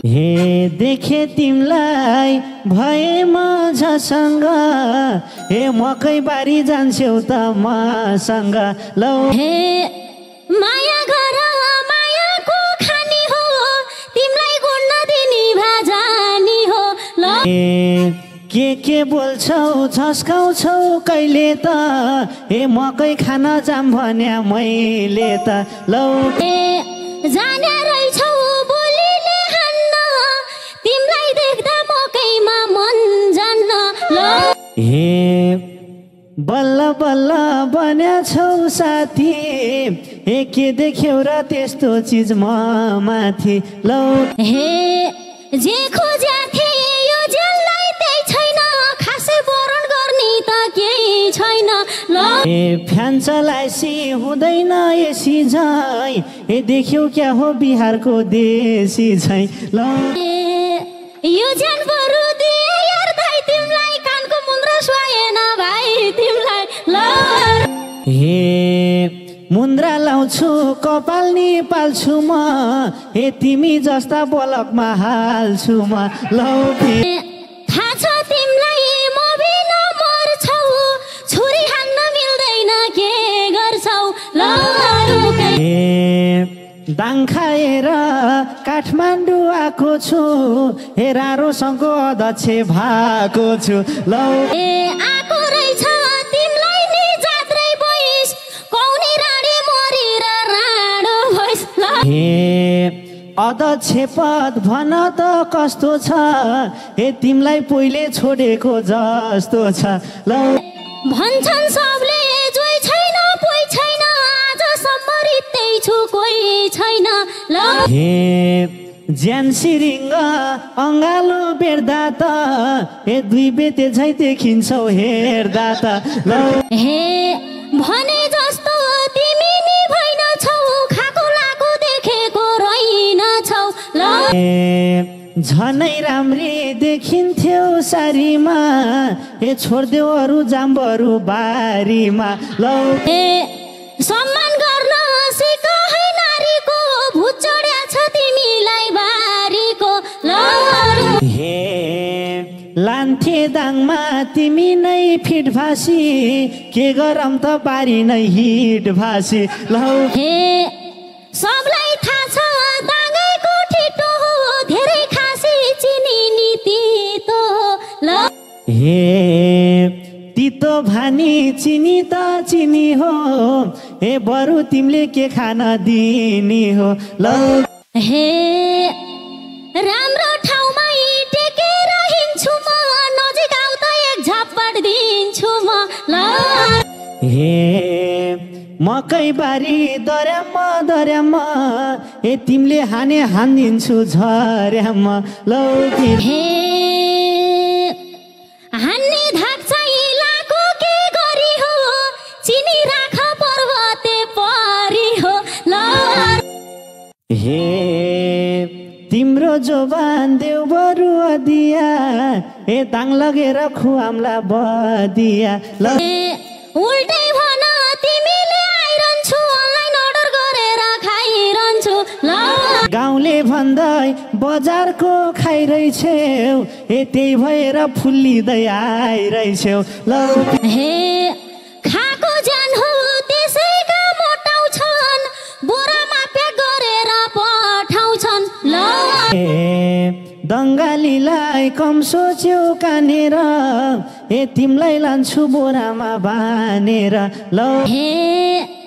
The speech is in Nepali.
हे देखे तिमलाई भए मसँग हे मकै बारी जान्छौ त मसँग लौ हे माया घर मायाको खानी हो तिमलाई गुड्न दिनी भाजानी हो ल के बोल्छौ झस्काउँछौ कहिले त हे मकै खान जाम भन्या मैले त लौ ए जाने रहेछौ बोलीले हान्न तिमलाई देख्दा मकैमा मन जान्न ल हे बल्ल बल्ल बन्याछौ साथी हे के देख्यौ र त्यस्तो चिज म माथि लौ हे जे खोज्या थिए यो जेललाई त्यही छैन खासै वरण गर्ने त केही छैन ल ए फ्यान चलाएसी हुँदैन एसी झै ए देख्यौ क्या हो बिहारको देशी झै ल यो ज्यान बरु दिए यार भाइ तिमलाई कानको मुन्द्रा सुहाएन भाइ तिमलाई ल हे मुन्द्रा लाउँछु कपाल नि पाल्छु म हे तिमी जस्ता बलकमा हाल्छु म लौ थाहा छ तिमलाई म बिन मर्छौ छुरी हान्न मिल्दैन के गर्छौ ल हे दाङ खाएर काठमाडौँ आएको छु हे रारोसँगको अध्यक्ष भएको छु लौ ए आको रहेछ तिमलाई नि जात्रै भइस कौनी राडी मरेर राडो भइस ल हे अध्यक्ष पद भन त कस्तो छ हे तिमीलाई पहिले छोडेको जस्तो छ ल भन्छन् सबले जोइ छैन पोइ छैन आजसम्म रित्तै छु कोही छैन ल हे ज्यान सिरिङ्ग अङ्गालो बेर्दा त हे दुई बेते झै देखिन्छौ हेर्दा त ल हे भने जस्तो तिमी नि भइन छौ खाको लाको देखेको रहेन छौ ल हे झनै राम्री देखिन्थ्यौ सारीमा हे छोड्देऊ अरू जाम्बरू बारीमा ल हे सम्मान गर्न सिक है नारीको भूत चढ्या छ तिमीलाई बारीको ल हे लान्थे दाङमा तिमी नै फिट भासी के गरम त पारी नै हिट भासी लौ हे सबलाई थाहा छ दाङैको ठिटो हो धेरै खासी चिनी नीति तो ल हे तितो भानी चिनी त चिनी हो हे बरु तिमीले के खान दिनी हो ल हे राम्रो ठाउँमा टेकेर हिँड्छु म नजिक आउ त एक झपट दिन्छु म ल हे मकै बारी दर्याम हे तिमीले हाने हानिदिन्छु झर्याम लौ हे हान्ने धाक लाको के गरी हो चिनी राख पर्वते परी हो ल हे तिम्रो जोबान देऊ बरु अदिया हे दाङ लगेर खुवाम्ला बदिया ल उल्टै भन तिमीले आइरहन्छु अनलाइन अर्डर गरेर खाइरहन्छु ल गाउँले भन्दै बजारको खाइरहेछौ हे त्यही भएर फुल्लिँदै आइरहेछौ ल हे खाको ज्यान हो त्यसैका मोटाउँछन् बोरामा प्याक गरेर पठाउँछन् ल दङ्गालीलाई कम सोच्यौ कानेर हे तिमीलाई लान्छु बोरामा बानेर ल हे